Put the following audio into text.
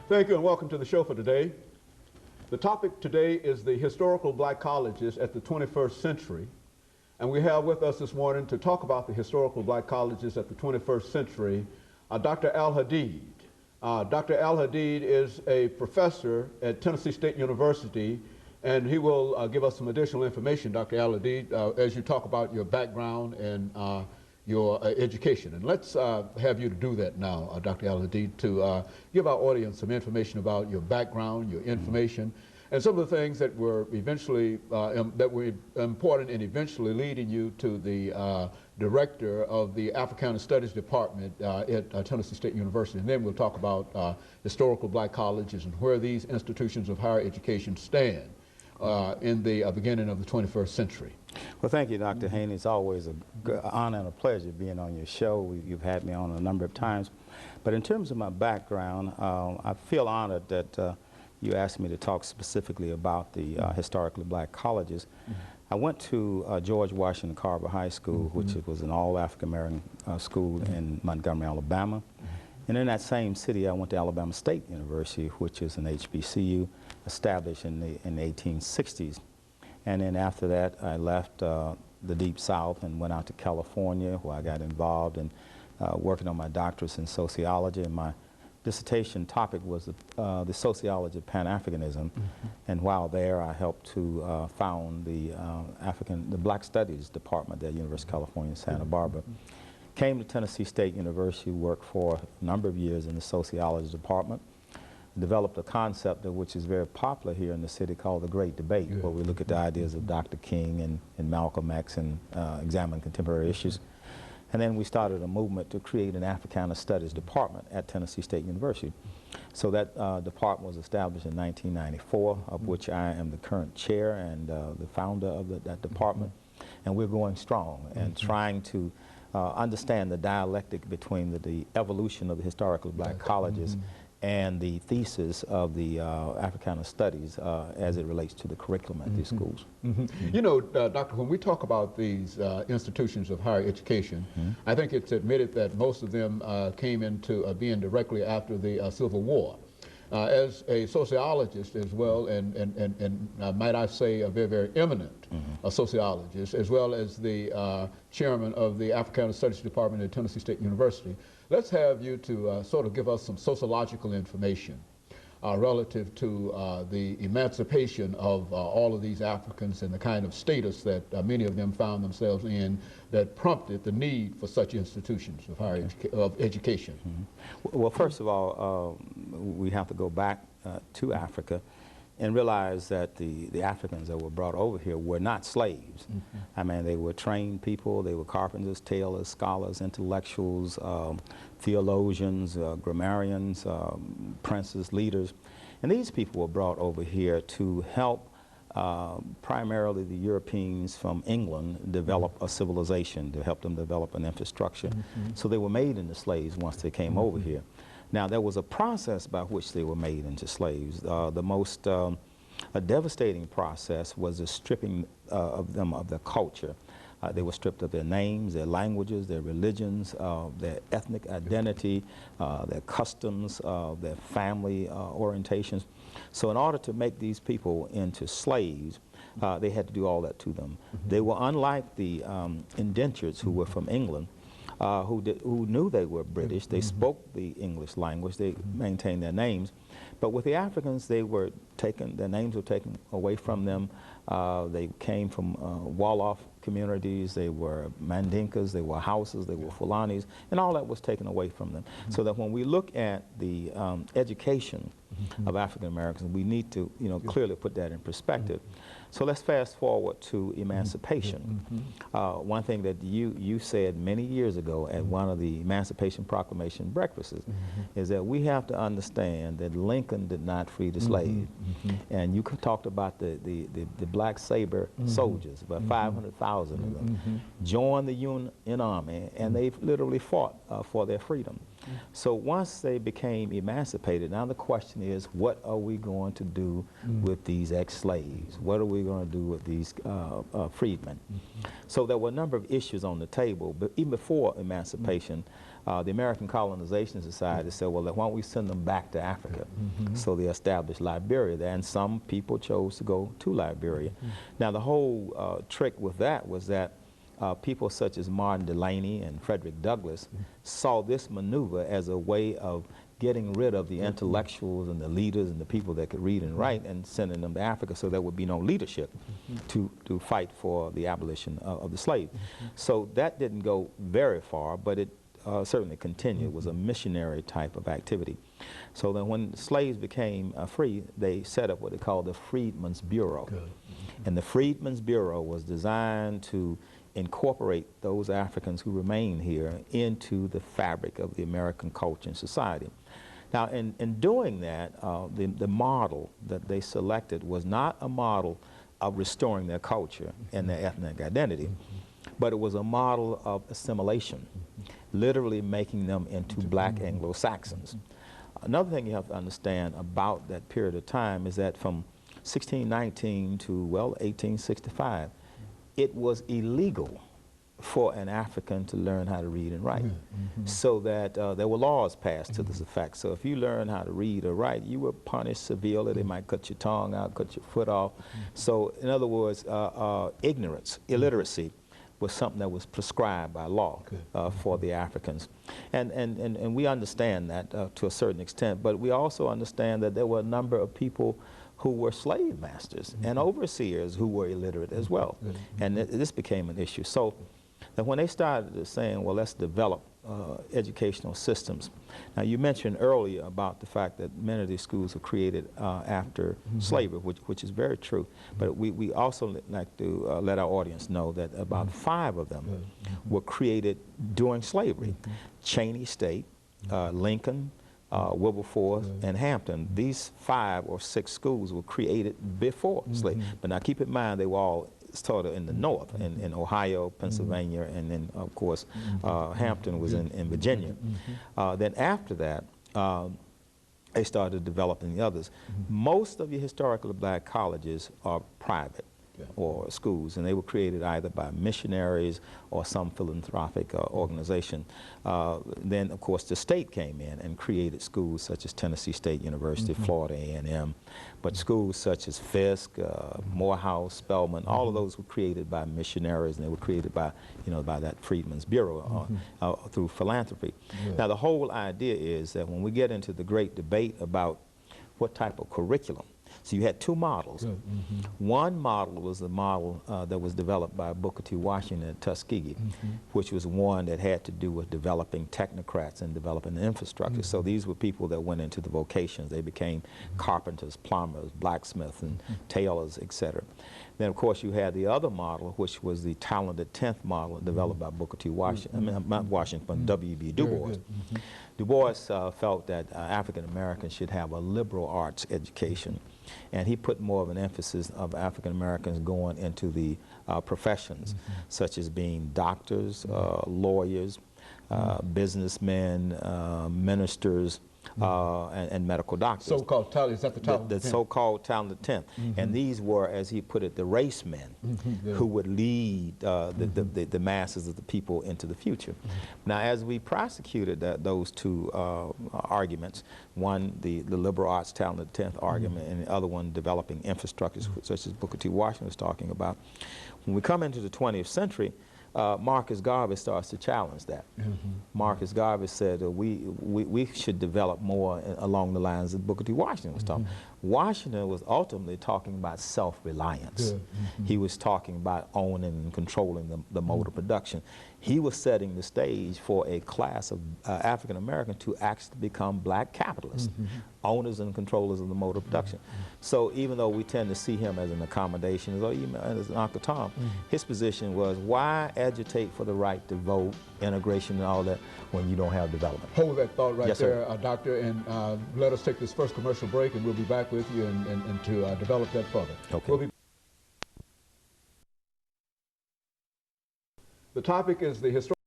Thank you and welcome to the show for today. The topic today is the historical black colleges at the 21st century. And we have with us this morning to talk about the historical black colleges at the 21st century, Dr. Al-Hadid. Dr. Al-Hadid is a professor at Tennessee State University, and he will give us some additional information, Dr. Al-Hadid, as you talk about your background and your education. And let's have you to do that now, Dr. Al-Hadid, to give our audience some information about your background, your information, and some of the things that were eventually important in eventually leading you to the director of the Africana Studies Department at Tennessee State University. And then we'll talk about historical black colleges and where these institutions of higher education stand in the beginning of the 21st century. Well, thank you, Dr. Haney. It's always an honor and a pleasure being on your show. You've had me on a number of times. But in terms of my background, I feel honored that you asked me to talk specifically about the historically black colleges. I went to George Washington Carver High School, which was an all-African-American school in Montgomery, Alabama. And in that same city, I went to Alabama State University, which is an HBCU established in the 1860s. And then after that, I left the Deep South and went out to California, where I got involved in working on my doctorates in sociology. And my dissertation topic was the sociology of Pan-Africanism. And while there, I helped to found the Black Studies Department at University of California, Santa Barbara. Came to Tennessee State University, worked for a number of years in the sociology department, developed a concept which is very popular here in the city called the Great Debate, where we look at the ideas of Dr. King and Malcolm X and examine contemporary issues. And then we started a movement to create an Africana Studies department at Tennessee State University. So that department was established in 1994, of which I am the current chair and the founder of that department. And we're going strong and trying to understand the dialectic between the evolution of the historical black colleges and the thesis of the Africana Studies as it relates to the curriculum at these schools. You know, Doctor, when we talk about these institutions of higher education, I think it's admitted that most of them came into being directly after the Civil War. As a sociologist as well, and might I say a very, very eminent sociologist, as well as the chairman of the Africana Studies Department at Tennessee State University, let's have you to sort of give us some sociological information relative to the emancipation of all of these Africans and the kind of status that many of them found themselves in that prompted the need for such institutions of higher education. Well, first of all, we have to go back to Africa and realize that the Africans that were brought over here were not slaves. I mean, they were trained people. They were carpenters, tailors, scholars, intellectuals, theologians, grammarians, princes, leaders. And these people were brought over here to help primarily the Europeans from England develop a civilization, to help them develop an infrastructure. So they were made into slaves once they came over here. Now, there was a process by which they were made into slaves. The most devastating process was the stripping of them of their culture. They were stripped of their names, their languages, their religions, their ethnic identity, their customs, their family orientations. So in order to make these people into slaves, they had to do all that to them. They were unlike the indentures who were from England, who knew they were British. They spoke the English language. They maintained their names. But with the Africans, they were taken, their names were taken away from them. They came from Wolof communities. They were Mandinkas. They were Hausas. They were Fulanis. And all that was taken away from them. So that when we look at the education of African Americans, we need to, clearly put that in perspective. So let's fast forward to emancipation. One thing that you said many years ago at one of the Emancipation Proclamation breakfasts is that we have to understand that Lincoln did not free the slaves. And you talked about the black saber soldiers, about 500,000 of them, joined the Union Army, and they literally fought for their freedom. So once they became emancipated, now the question is, what are we going to do with these ex-slaves? What are we going to do with these freedmen? So there were a number of issues on the table, but even before emancipation, the American Colonization Society said, well, why don't we send them back to Africa? So they established Liberia there, and some people chose to go to Liberia. Now the whole trick with that was that people such as Martin Delany and Frederick Douglass saw this maneuver as a way of getting rid of the intellectuals and the leaders and the people that could read and write and sending them to Africa so there would be no leadership to fight for the abolition of the slave. So that didn't go very far, but it certainly continued. It was a missionary type of activity. So then when slaves became free, they set up what they called the Freedmen's Bureau. And the Freedmen's Bureau was designed to incorporate those Africans who remain here into the fabric of the American culture and society. Now, in doing that, the model that they selected was not a model of restoring their culture and their ethnic identity, but it was a model of assimilation, literally making them into black Anglo-Saxons. Another thing you have to understand about that period of time is that from 1619 to, well, 1865, it was illegal for an African to learn how to read and write. So that there were laws passed to this effect. So if you learn how to read or write, you were punished severely. They might cut your tongue out, cut your foot off. So in other words, ignorance, illiteracy, was something that was prescribed by law for the Africans. And we understand that to a certain extent, but we also understand that there were a number of people who were slave masters and overseers who were illiterate as well. And this became an issue. So that when they started saying, well, let's develop educational systems. Now, you mentioned earlier about the fact that many of these schools were created after slavery, which is very true. But we also like to let our audience know that about 5 of them were created during slavery. Cheney State, Lincoln, Wilberforce, and Hampton. These 5 or 6 schools were created before slavery. But now keep in mind, they were all started in the north, in Ohio, Pennsylvania, and then, of course, Hampton was in Virginia. Then after that, they started developing the others. Most of your historically black colleges are private or schools, and they were created either by missionaries or some philanthropic organization. Then, of course, the state came in and created schools such as Tennessee State University, Florida A&M, but schools such as Fisk, Morehouse, Spelman, all of those were created by missionaries, and they were created by, by that Freedmen's Bureau through philanthropy. Now, the whole idea is that when we get into the great debate about what type of curriculum, so you had 2 models. One model was the model that was developed by Booker T. Washington at Tuskegee, which was one that had to do with developing technocrats and developing the infrastructure. So these were people that went into the vocations. They became carpenters, plumbers, blacksmiths, and tailors, etc. Then, of course, you had the other model, which was the talented 10th model developed by Booker T. Washington, I mean, not Washington, but W.B. Du Bois. Du Bois felt that African Americans should have a liberal arts education, and he put more of an emphasis of African Americans going into the professions, such as being doctors, lawyers, businessmen, ministers, and medical doctors. So-called talent, is that the talent? The so-called talented 10th. And these were, as he put it, the race men who would lead the masses of the people into the future. Now, as we prosecuted those 2 arguments, one, the liberal arts talented 10th argument, and the other one, developing infrastructures, such as Booker T. Washington was talking about, when we come into the 20th century, Marcus Garvey starts to challenge that. Marcus Garvey said we should develop more along the lines that Booker T. Washington was talking. Washington was ultimately talking about self-reliance. He was talking about owning and controlling the mode of production. He was setting the stage for a class of African Americans to actually become black capitalists, owners and controllers of the mode of production. So even though we tend to see him as an accommodation, or even as an Uncle Tom, his position was, why agitate for the right to vote, integration and all that, when you don't have development? Hold that thought right there, sir. Doctor, and let us take this first commercial break, and we'll be back with you and to develop that further. Okay. The topic is the historical